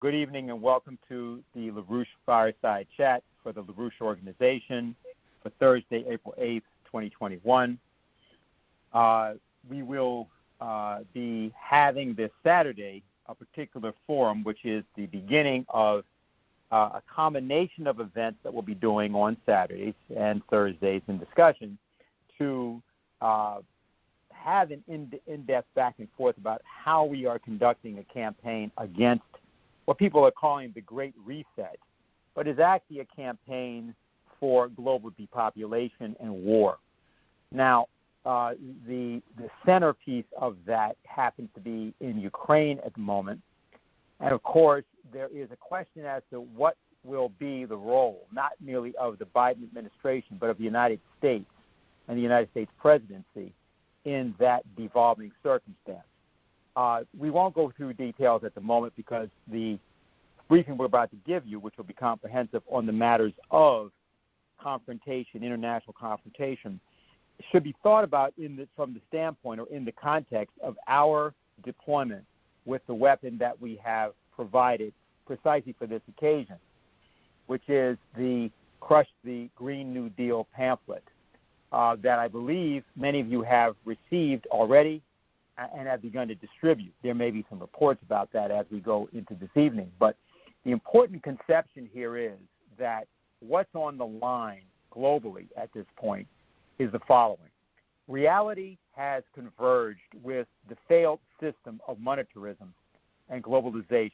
Good evening and welcome to the LaRouche Fireside Chat for the LaRouche Organization for Thursday, April 8th, 2021. We will be having this Saturday a particular forum, which is the beginning of a combination of events that we'll be doing on Saturdays and Thursdays in discussion to have an in-depth back and forth about how we are conducting a campaign against what people are calling the Great Reset, but is actually a campaign for global depopulation and war. Now, the centerpiece of that happens to be in Ukraine at the moment, and of course, there is a question as to what will be the role, not merely of the Biden administration, but of the United States and the United States presidency in that devolving circumstance. We won't go through details at the moment because the briefing we're about to give you, which will be comprehensive on the matters of confrontation, international confrontation, should be thought about from the standpoint or in the context of our deployment with the weapon that we have provided precisely for this occasion, which is the Crush the Green New Deal pamphlet that I believe many of you have received already and have begun to distribute. There may be some reports about that as we go into this evening, but the important conception here is that what's on the line globally at this point is the following. Reality has converged with the failed system of monetarism and globalization.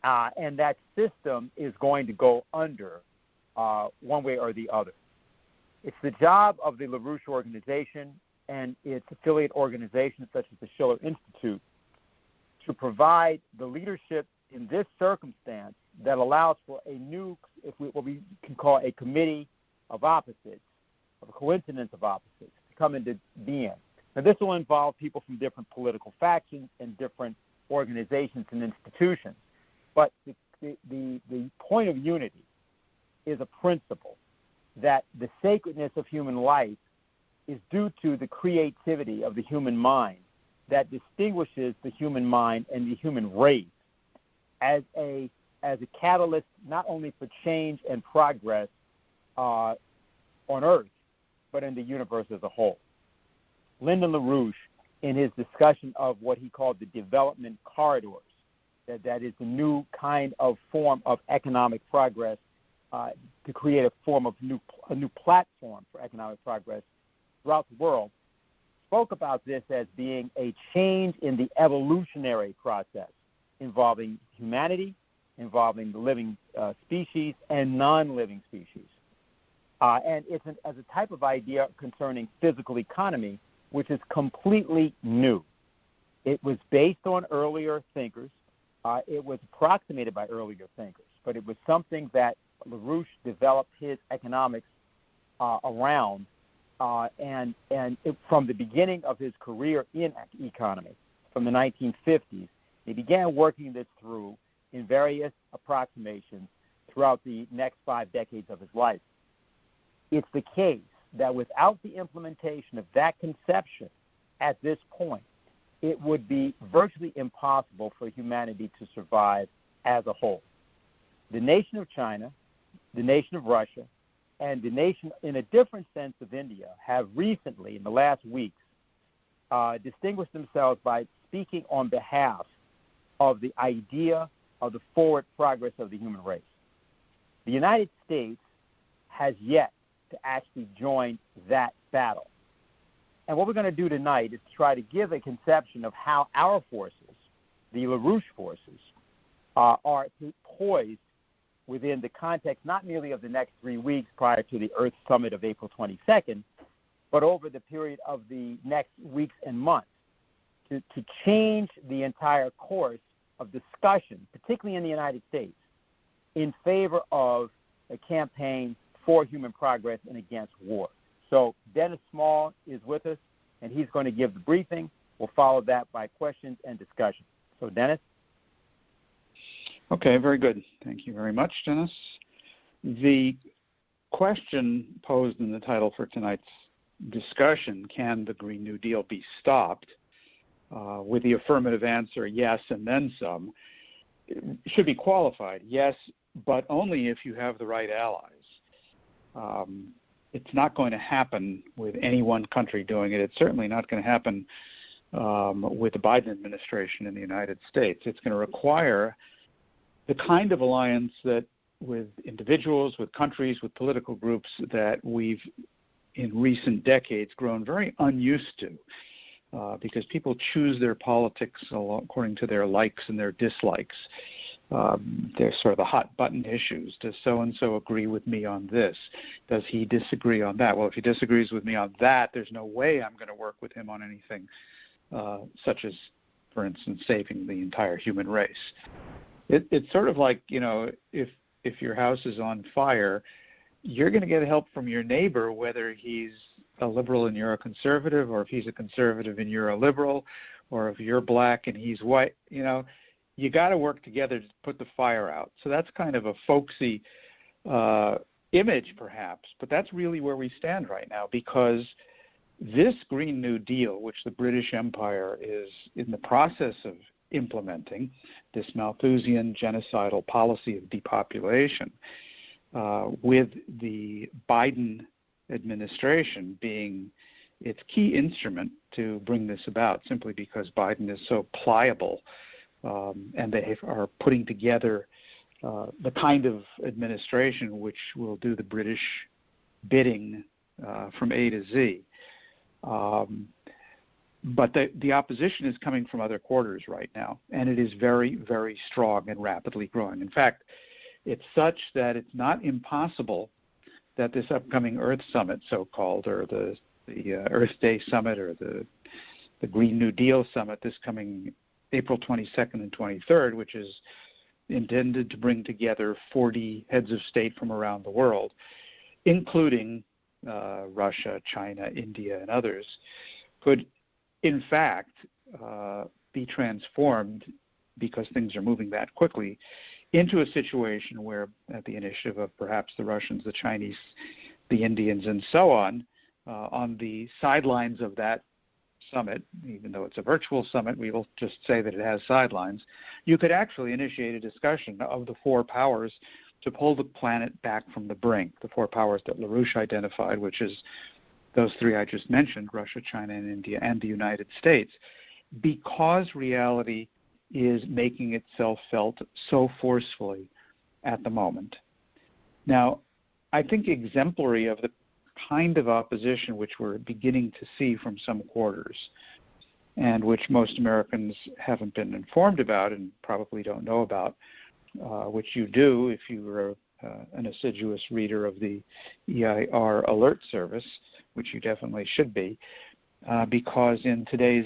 And that system is going to go under one way or the other. It's the job of the LaRouche Organization and its affiliate organizations such as the Schiller Institute to provide the leadership in this circumstance that allows for a new, what we can call a committee of opposites, of a coincidence of opposites, to come into being. Now, this will involve people from different political factions and different organizations and institutions. But the point of unity is a principle that the sacredness of human life is due to the creativity of the human mind that distinguishes the human mind and the human race as a catalyst not only for change and progress on Earth, but in the universe as a whole. Lyndon LaRouche, in his discussion of what he called the development corridors, that is the new kind of form of economic progress to create a form of a new platform for economic progress throughout the world, spoke about this as being a change in the evolutionary process involving humanity, involving the living species and non-living species. And it's as a type of idea concerning physical economy, which is completely new. It was based on earlier thinkers. It was approximated by earlier thinkers, but it was something that LaRouche developed his economics around, and from the beginning of his career in economy, from the 1950s, he began working this through in various approximations throughout the next 5 decades of his life. It's the case that without the implementation of that conception at this point, it would be virtually impossible for humanity to survive as a whole. The nation of China, the nation of Russia, and the nation, in a different sense, of India, have recently, in the last weeks, distinguished themselves by speaking on behalf of the idea of the forward progress of the human race. The United States has yet to actually join that battle. And what we're going to do tonight is try to give a conception of how our forces, the LaRouche forces, are poised within the context not merely of the next 3 weeks prior to the Earth Summit of April 22nd, but over the period of the next weeks and months to change the entire course of discussion, particularly in the United States, in favor of a campaign for human progress and against war. So Dennis Small is with us, and he's going to give the briefing. We'll follow that by questions and discussion. So, Dennis? Okay, very good. Thank you very much, Dennis. The question posed in the title for tonight's discussion, can the Green New Deal be stopped, with the affirmative answer, yes, and then some, should be qualified, yes, but only if you have the right allies. It's not going to happen with any one country doing it. It's certainly not going to happen with the Biden administration in the United States. It's going to require the kind of alliance that with individuals, with countries, with political groups that we've in recent decades grown very unused to. Because people choose their politics according to their likes and their dislikes. They're sort of the hot button issues. Does so-and-so agree with me on this? Does he disagree on that? Well, if he disagrees with me on that, there's no way I'm going to work with him on anything such as, for instance, saving the entire human race. It's sort of like, if your house is on fire, you're going to get help from your neighbor, whether he's a liberal and you're a conservative, or if he's a conservative and you're a liberal, or if you're black and he's white. You got to work together to put the fire out. So that's kind of a folksy image, perhaps, but that's really where we stand right now, because this Green New Deal, which the British Empire is in the process of implementing, this Malthusian genocidal policy of depopulation, with the Biden administration being its key instrument to bring this about, simply because Biden is so pliable, and they are putting together the kind of administration which will do the British bidding from A to Z. But the opposition is coming from other quarters right now, and it is very, very strong and rapidly growing. In fact, it's such that it's not impossible that this upcoming Earth Summit, so-called, or the Earth Day Summit, or the Green New Deal Summit this coming April 22nd and 23rd, which is intended to bring together 40 heads of state from around the world, including Russia, China, India, and others, could in fact be transformed, because things are moving that quickly, into a situation where, at the initiative of perhaps the Russians, the Chinese, the Indians, and so on the sidelines of that summit, even though it's a virtual summit, we will just say that it has sidelines, you could actually initiate a discussion of the four powers to pull the planet back from the brink, the four powers that LaRouche identified, which is those three I just mentioned, Russia, China, and India, and the United States, because reality is making itself felt so forcefully at the moment. Now, I think exemplary of the kind of opposition which we're beginning to see from some quarters, and which most Americans haven't been informed about and probably don't know about, which you do if you were an assiduous reader of the EIR alert service, which you definitely should be, because in today's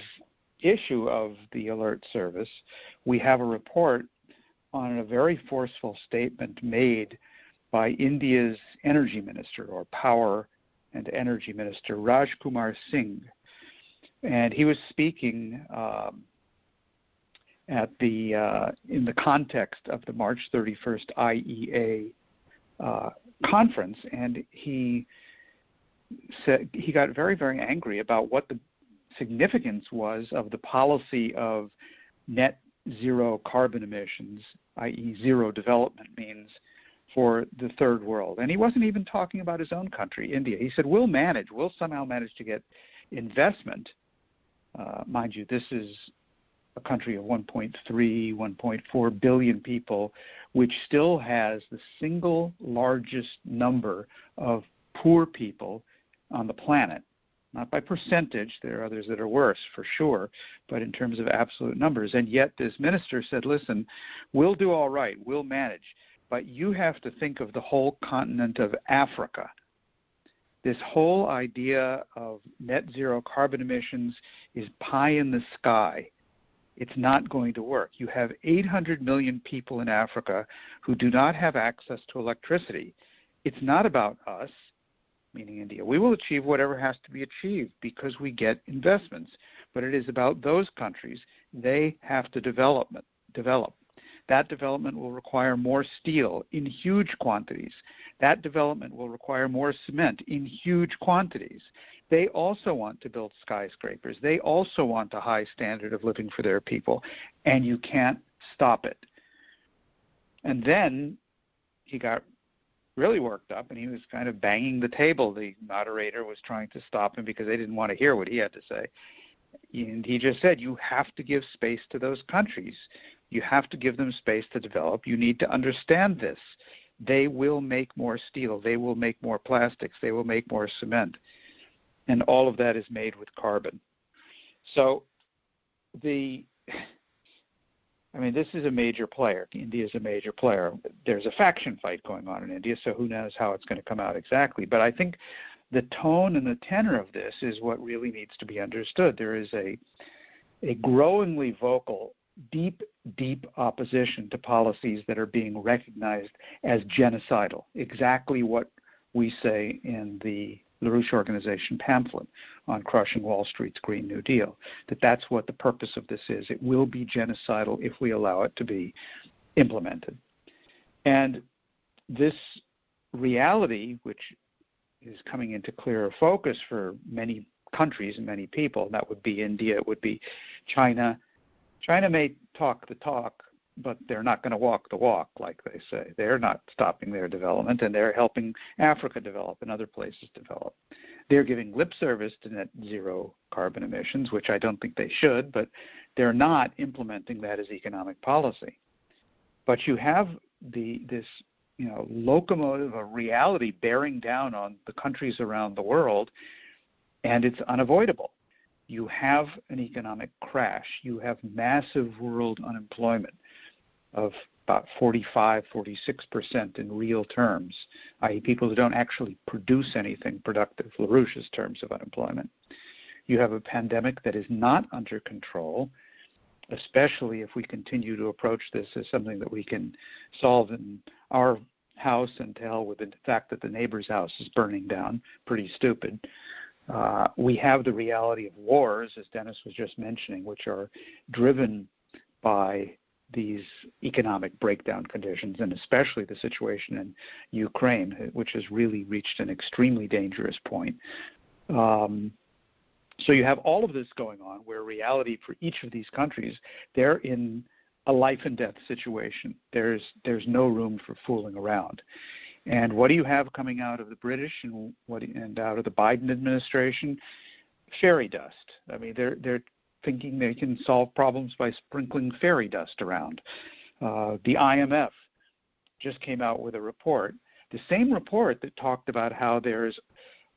issue of the alert service, we have a report on a very forceful statement made by India's energy minister, or power and energy minister, Raj Kumar Singh. And he was speaking in the context of the March 31st IEA conference, and he said he got very, very angry about what the significance was of the policy of net zero carbon emissions, i.e. zero development, means for the third world. And he wasn't even talking about his own country, India. He said, we'll somehow manage to get investment. Mind you, this is a country of 1.3, 1.4 billion people, which still has the single largest number of poor people on the planet. Not by percentage, there are others that are worse for sure, but in terms of absolute numbers. And yet this minister said, listen, we'll do all right, we'll manage, but you have to think of the whole continent of Africa. This whole idea of net zero carbon emissions is pie in the sky. It's not going to work. You have 800 million people in Africa who do not have access to electricity. It's not about us, meaning India. We will achieve whatever has to be achieved because we get investments. But it is about those countries. They have to develop. That development will require more steel in huge quantities. That development will require more cement in huge quantities. They also want to build skyscrapers. They also want a high standard of living for their people, and you can't stop it. And then he got really worked up, and he was kind of banging the table. The moderator was trying to stop him because they didn't want to hear what he had to say. And he just said, you have to give space to those countries. You have to give them space to develop. You need to understand this. They will make more steel. They will make more plastics. They will make more cement. And all of that is made with carbon. So this is a major player. India is a major player. There's a faction fight going on in India, so who knows how it's going to come out exactly. But I think the tone and the tenor of this is what really needs to be understood. There is a growingly vocal, deep opposition to policies that are being recognized as genocidal, exactly what we say in the LaRouche Organization pamphlet on crushing Wall Street's Green New Deal, that's what the purpose of this is. It will be genocidal if we allow it to be implemented. And this reality, which is coming into clearer focus for many countries and many people, that would be India, it would be China. China may talk the talk, but they're not going to walk the walk, like they say. They're not stopping their development, and they're helping Africa develop and other places develop. They're giving lip service to net zero carbon emissions, which I don't think they should, but they're not implementing that as economic policy. But you have this locomotive of reality bearing down on the countries around the world, and it's unavoidable. You have an economic crash. You have massive world unemployment of about 45-46% in real terms, i.e. people who don't actually produce anything productive, LaRouche's terms of unemployment. You have a pandemic that is not under control, especially if we continue to approach this as something that we can solve in our house and to hell with the fact that the neighbor's house is burning down. Pretty stupid. We have the reality of wars, as Dennis was just mentioning, which are driven by these economic breakdown conditions, and especially the situation in Ukraine, which has really reached an extremely dangerous point. So you have all of this going on where reality for each of these countries, they're in a life and death situation. There's no room for fooling around. And what do you have coming out of the British and out of the Biden administration? Fairy dust. I mean, they're thinking they can solve problems by sprinkling fairy dust around. The IMF just came out with a report, the same report that talked about how there's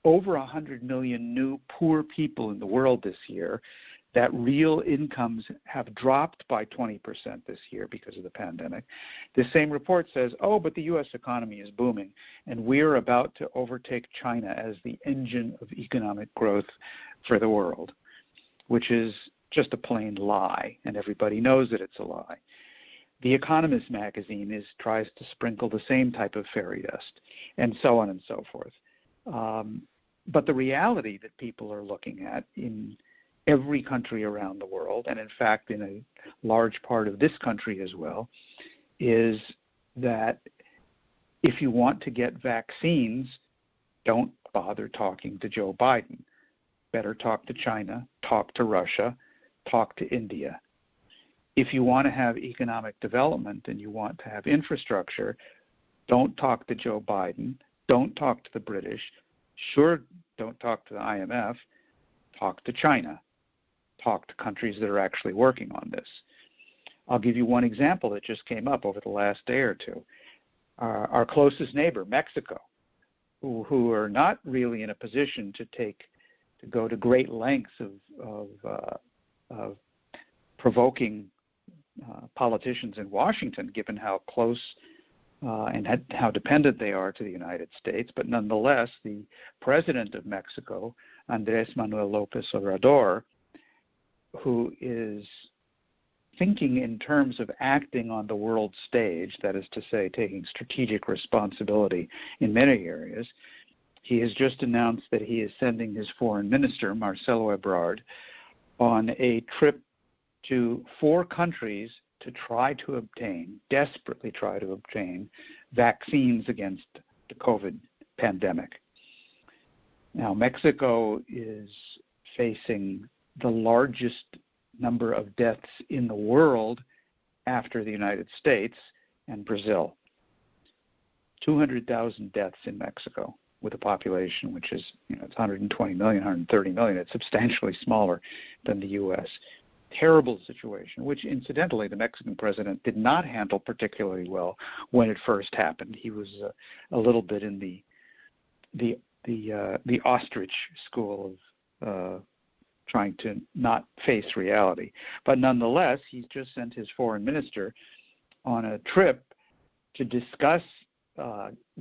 over 100 million new poor people in the world this year, that real incomes have dropped by 20% this year because of the pandemic. The same report says, but the U.S. economy is booming, and we're about to overtake China as the engine of economic growth for the world, which is just a plain lie, and everybody knows that it's a lie. The Economist magazine tries to sprinkle the same type of fairy dust, and so on and so forth. But the reality that people are looking at in every country around the world, and in fact in a large part of this country as well, is that if you want to get vaccines, don't bother talking to Joe Biden. Better talk to China, talk to Russia, talk to India. If you want to have economic development and you want to have infrastructure, don't talk to Joe Biden, don't talk to the British, sure don't talk to the IMF, talk to China, talk to countries that are actually working on this. I'll give you one example that just came up over the last day or two. Our closest neighbor, Mexico, who are not really in a position to go to great lengths of provoking politicians in Washington, given how close and how dependent they are to the United States. But nonetheless, the president of Mexico, Andrés Manuel López Obrador, who is thinking in terms of acting on the world stage, that is to say, taking strategic responsibility in many areas, he has just announced that he is sending his foreign minister, Marcelo Ebrard, on a trip to 4 countries to desperately try to obtain vaccines against the COVID pandemic. Now, Mexico is facing the largest number of deaths in the world after the United States, and Brazil. 200,000 deaths in Mexico with a population which is, it's 120 million, 130 million. It's substantially smaller than the U.S. Terrible situation, which incidentally the Mexican president did not handle particularly well when it first happened. He was a little bit in the ostrich school of trying to not face reality. But nonetheless, he's just sent his foreign minister on a trip to discuss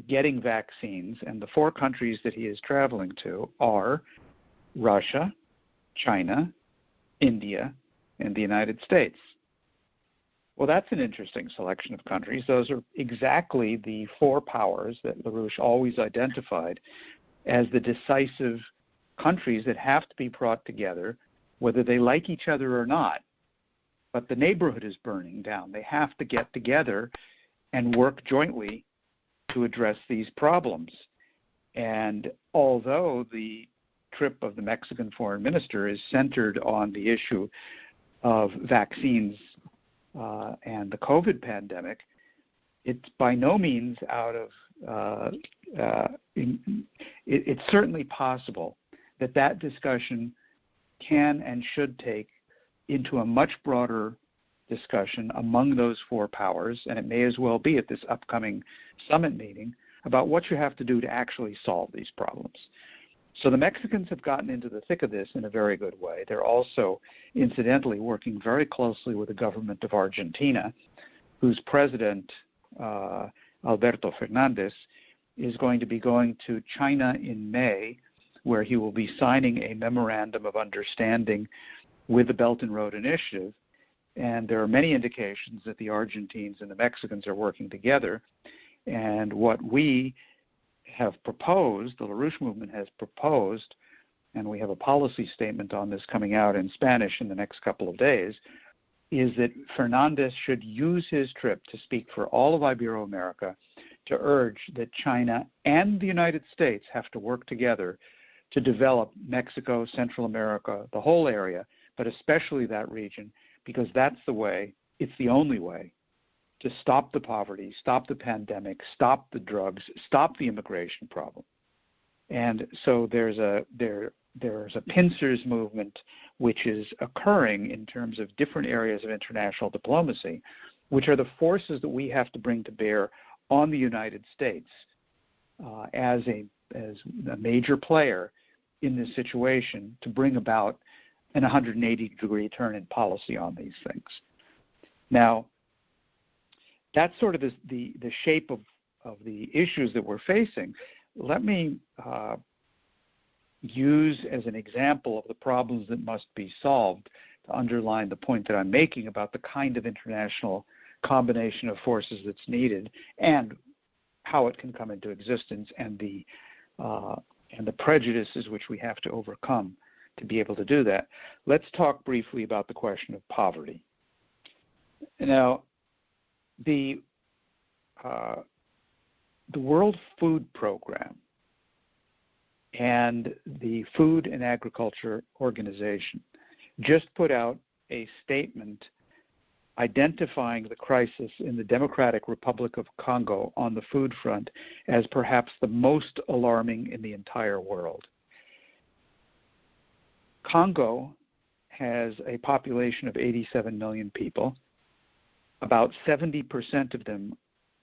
getting vaccines, and the 4 countries that he is traveling to are Russia, China, India, and the United States. Well, that's an interesting selection of countries. Those are exactly the 4 powers that LaRouche always identified as the decisive countries that have to be brought together, whether they like each other or not. But the neighborhood is burning down. They have to get together and work jointly to address these problems. And although the trip of the Mexican foreign minister is centered on the issue of vaccines and the COVID pandemic, it's by no means out of it's certainly possible that discussion can and should take into a much broader discussion among those 4 powers, and it may as well be at this upcoming summit meeting, about what you have to do to actually solve these problems. So the Mexicans have gotten into the thick of this in a very good way. They're also, incidentally, working very closely with the government of Argentina, whose president, Alberto Fernandez, is going to be going to China in May, where he will be signing a memorandum of understanding with the Belt and Road Initiative. And there are many indications that the Argentines and the Mexicans are working together. And what we have proposed, the LaRouche movement has proposed, and we have a policy statement on this coming out in Spanish in the next couple of days, is that Fernandez should use his trip to speak for all of Iberoamerica to urge that China and the United States have to work together to develop Mexico, Central America, the whole area, but especially that region, because that's the way, it's the only way to stop the poverty, stop the pandemic, stop the drugs, stop the immigration problem. And so there's a pincers movement which is occurring in terms of different areas of international diplomacy, which are the forces that we have to bring to bear on the United States as a major player in this situation to bring about an 180-degree turn in policy on these things. Now, that's sort of the shape of the issues that we're facing. Let me use as an example of the problems that must be solved to underline the point that I'm making about the kind of international combination of forces that's needed and how it can come into existence and the prejudices which we have to overcome to be able to do that. Let's talk briefly about the question of poverty. Now, the World Food Program and the Food and Agriculture Organization just put out a statement identifying the crisis in the Democratic Republic of Congo on the food front as perhaps the most alarming in the entire world. Congo has a population of 87 million people. About 70% of them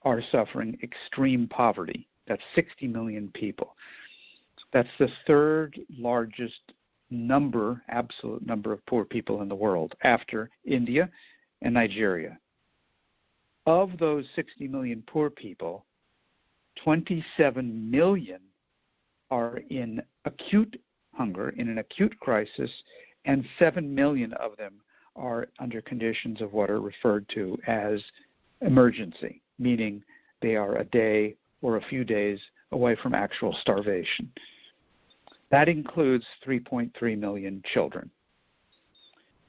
are suffering extreme poverty. That's 60 million people. That's the 3rd largest absolute number of poor people in the world, after India and Nigeria. Of those 60 million poor people, 27 million are in acute hunger, in an acute crisis, and 7 million of them are under conditions of what are referred to as emergency, meaning they are a day or a few days away from actual starvation. That includes 3.3 million children.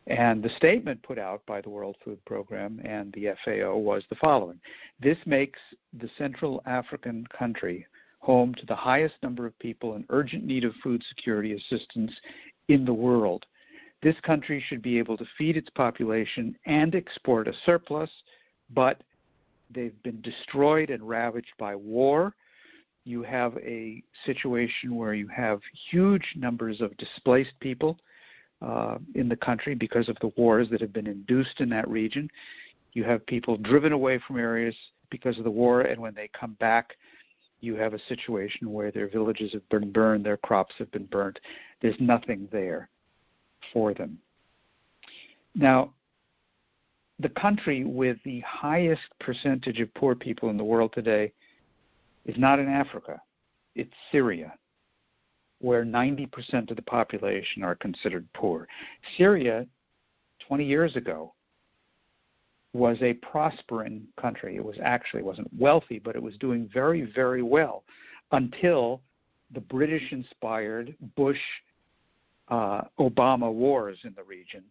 And the statement put out by the World Food Program and the FAO was the following: this makes the Central African country home to the highest number of people in urgent need of food security assistance in the world. This country should be able to feed its population and export a surplus, but They've been destroyed and ravaged by war. You have a situation where you have huge numbers of displaced people in the country because of the wars that have been induced in that region. You have people driven away from areas because of the war, and when they come back, you have a situation where their villages have been burned, their crops have been burnt. There's nothing there for them. Now, the country with the highest percentage of poor people in the world today is not in Africa. It's Syria, where 90% of the population are considered poor. Syria, 20 years ago, was a prospering country. It wasn't wealthy, but it was doing very, very well until the British-inspired Bush-Obama wars in the region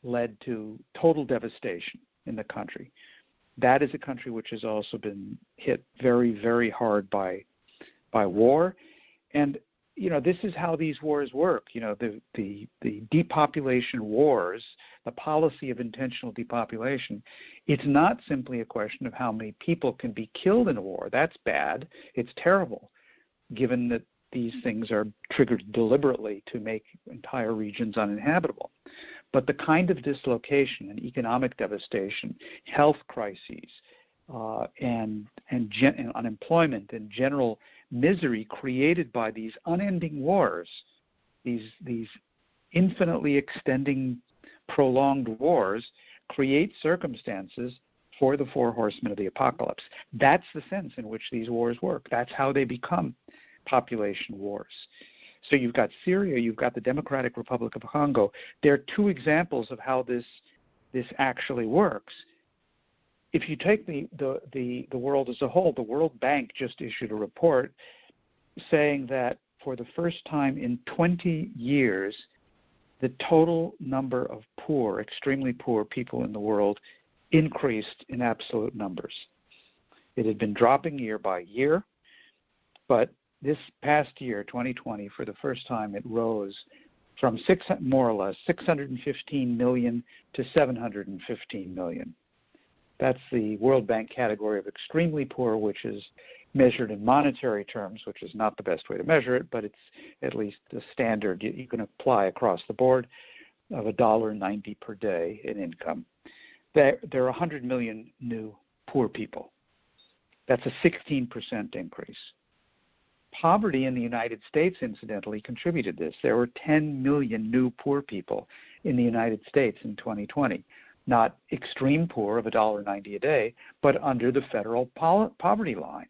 led to total devastation in the country. That is a country which has also been hit very, very hard by war. And, this is how these wars work. The depopulation wars, the policy of intentional depopulation, it's not simply a question of how many people can be killed in a war. That's bad. It's terrible, given that these things are triggered deliberately to make entire regions uninhabitable. But the kind of dislocation and economic devastation, health crises, and unemployment and general misery created by these unending wars, these infinitely extending, prolonged wars, create circumstances for the four horsemen of the apocalypse. That's the sense in which these wars work. That's how they become population wars. So you've got Syria, you've got the Democratic Republic of Congo. There are two examples of how this actually works. If you take the world as a whole, the World Bank just issued a report saying that for the first time in 20 years, the total number of poor, extremely poor people in the world increased in absolute numbers. It had been dropping year by year, but this past year, 2020, for the first time, it rose from more or less 615 million to 715 million. That's the World Bank category of extremely poor, which is measured in monetary terms, which is not the best way to measure it, but it's at least the standard you can apply across the board of $1.90 per day in income. There are 100 million new poor people. That's a 16% increase. Poverty in the United States, incidentally, contributed this. There were 10 million new poor people in the United States in 2020. Not extreme poor of $1.90 a day, but under the federal poverty line.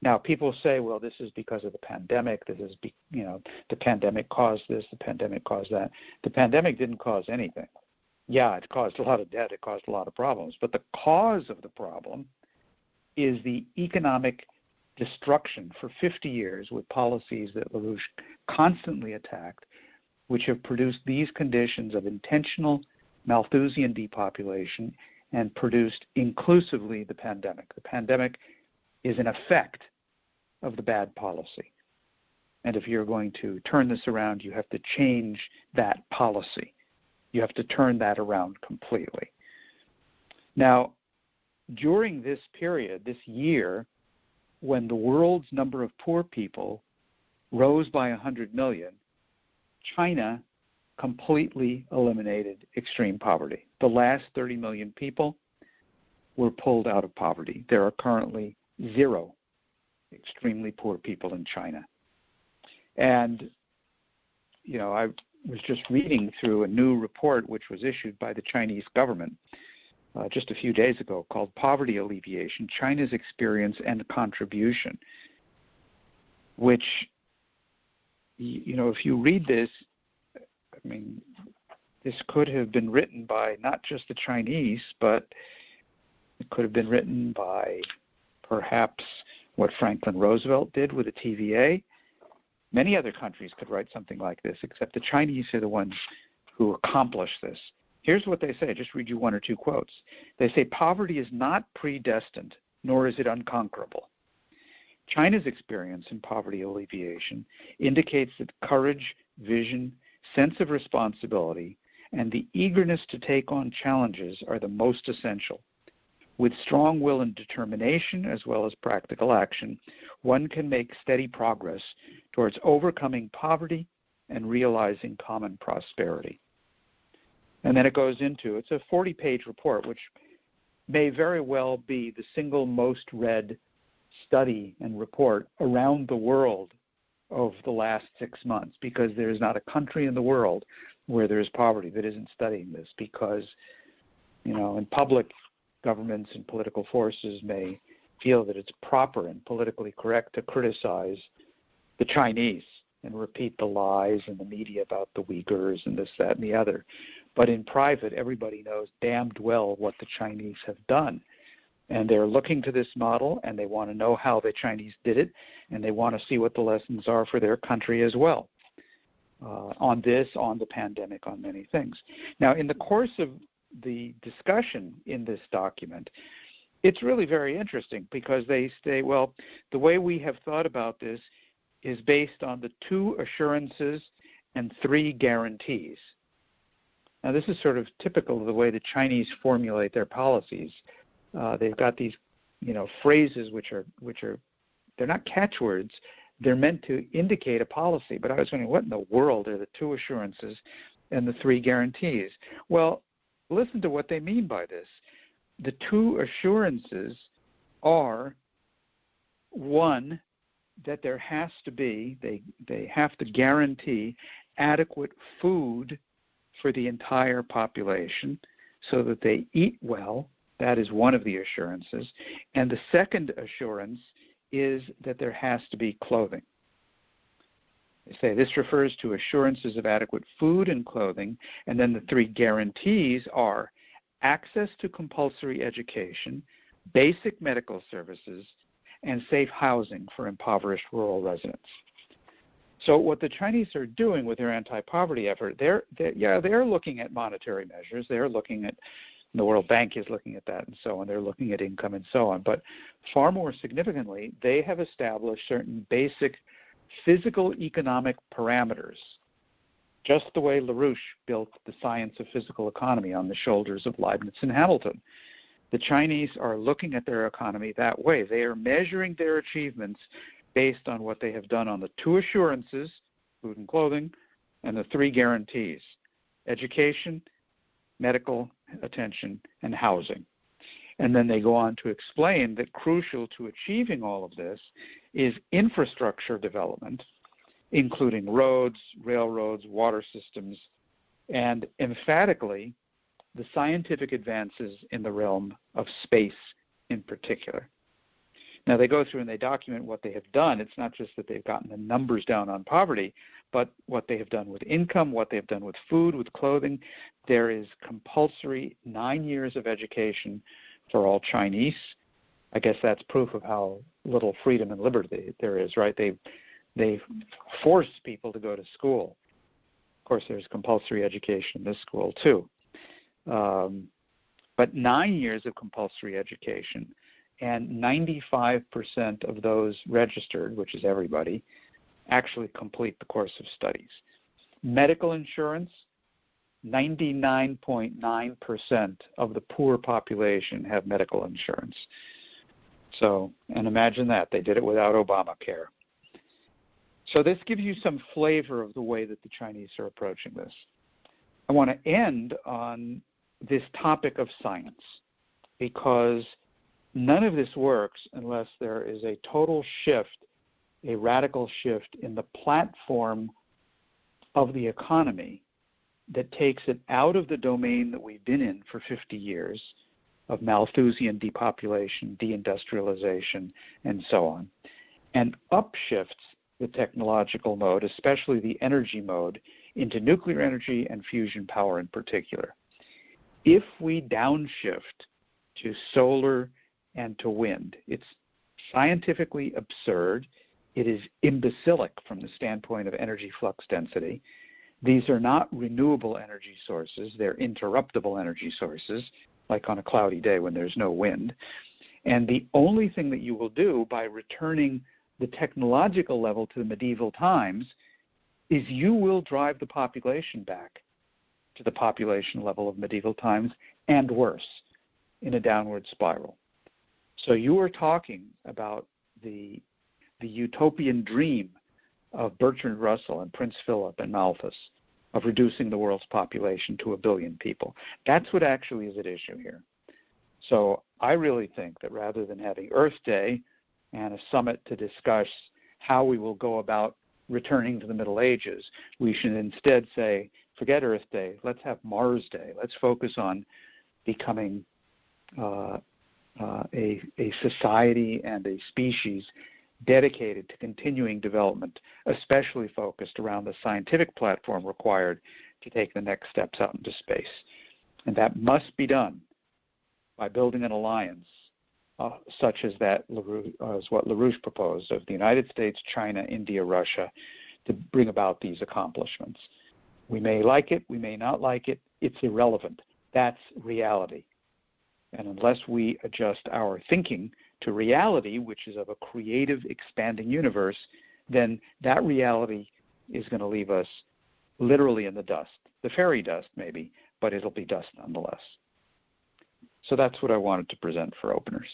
Now, people say, well, this is because of the pandemic. This is, the pandemic caused this, the pandemic caused that. The pandemic didn't cause anything. Yeah, it caused a lot of debt, it caused a lot of problems. But the cause of the problem is the economic destruction for 50 years with policies that LaRouche constantly attacked, which have produced these conditions of intentional Malthusian depopulation and produced inclusively the pandemic. The pandemic is an effect of the bad policy. And if you're going to turn this around, you have to change that policy. You have to turn that around completely. Now, during this period, this year, when the world's number of poor people rose by 100 million, China completely eliminated extreme poverty. The last 30 million people were pulled out of poverty. There are currently 0 extremely poor people in China. And, I was just reading through a new report which was issued by the Chinese government just a few days ago called Poverty Alleviation, China's Experience and Contribution, which, if you read this, this could have been written by not just the Chinese, but it could have been written by perhaps what Franklin Roosevelt did with the TVA. Many other countries could write something like this, except the Chinese are the ones who accomplish this. Here's what they say. Just read you one or two quotes. They say, poverty is not predestined, nor is it unconquerable. China's experience in poverty alleviation indicates that courage, vision, sense of responsibility, and the eagerness to take on challenges are the most essential. With strong will and determination, as well as practical action, one can make steady progress towards overcoming poverty and realizing common prosperity. And then it goes into, it's a 40-page report, which may very well be the single most read study and report around the world of the last 6 months, because there is not a country in the world where there is poverty that isn't studying this, because, in public, governments and political forces may feel that it's proper and politically correct to criticize the Chinese and repeat the lies in the media about the Uyghurs and this, that, and the other. But in private, everybody knows damned well what the Chinese have done. And they're looking to this model, and they want to know how the Chinese did it, and they want to see what the lessons are for their country as well, on this, on the pandemic, on many things. Now, in the course of the discussion in this document, it's really very interesting, because they say, well, the way we have thought about this is based on the 2 assurances and 3 guarantees. Now, this is sort of typical of the way the Chinese formulate their policies. They've got these, phrases which are they're not catchwords. They're meant to indicate a policy. But I was wondering, what in the world are the 2 assurances and the 3 guarantees? Well, listen to what they mean by this. The 2 assurances are, one, that there has to be, they have to guarantee adequate food for the entire population so that they eat well. That is one of the assurances. And the second assurance is that there has to be clothing. They say this refers to assurances of adequate food and clothing, and then the 3 guarantees are access to compulsory education, basic medical services, and safe housing for impoverished rural residents. So what the Chinese are doing with their anti-poverty effort, they're looking at monetary measures. They're looking at, the World Bank is looking at that and so on. They're looking at income and so on. But far more significantly, they have established certain basic physical economic parameters, just the way LaRouche built the science of physical economy on the shoulders of Leibniz and Hamilton. The Chinese are looking at their economy that way. They are measuring their achievements based on what they have done on the 2 assurances, food and clothing, and the 3 guarantees, education, medical attention, and housing. And then they go on to explain that crucial to achieving all of this is infrastructure development, including roads, railroads, water systems, and emphatically the scientific advances in the realm of space in particular. Now, they go through and they document what they have done. It's not just that they've gotten the numbers down on poverty, but what they have done with income, what they've done with food, with clothing. There is compulsory 9 years of education for all Chinese. I guess that's proof of how little freedom and liberty there is, right? They force people to go to school. Of course, there's compulsory education in this school, too. But 9 years of compulsory education, and 95% of those registered, which is everybody, actually complete the course of studies. Medical insurance, 99.9% of the poor population have medical insurance. So, and imagine that, they did it without Obamacare. So this gives you some flavor of the way that the Chinese are approaching this. I want to end on this topic of science, because none of this works unless there is a total shift, a radical shift in the platform of the economy that takes it out of the domain that we've been in for 50 years of Malthusian depopulation, deindustrialization, and so on, and upshifts the technological mode, especially the energy mode, into nuclear energy and fusion power in particular. If we downshift to solar and to wind, it's scientifically absurd. It is imbecilic from the standpoint of energy flux density. These are not renewable energy sources. They're interruptible energy sources, like on a cloudy day when there's no wind. And the only thing that you will do by returning the technological level to the medieval times is you will drive the population back to the population level of medieval times and worse. in a downward spiral. So you are talking about the utopian dream of Bertrand Russell and Prince Philip and Malthus of reducing the world's population to 1 billion people. That's what actually is at issue here. So I really think that rather than having Earth Day and a summit to discuss how we will go about returning to the Middle Ages, we should instead say, forget Earth Day, let's have Mars Day. Let's focus on becoming a society and a species dedicated to continuing development, especially focused around the scientific platform required to take the next steps out into space. And that must be done by building an alliance such as what LaRouche proposed of the United States, China, India, Russia, to bring about these accomplishments. We may like it, we may not like it, it's irrelevant. That's reality. And unless we adjust our thinking to reality, which is of a creative, expanding universe, then that reality is going to leave us literally in the dust. The fairy dust, maybe, but it'll be dust nonetheless. So that's what I wanted to present for openers.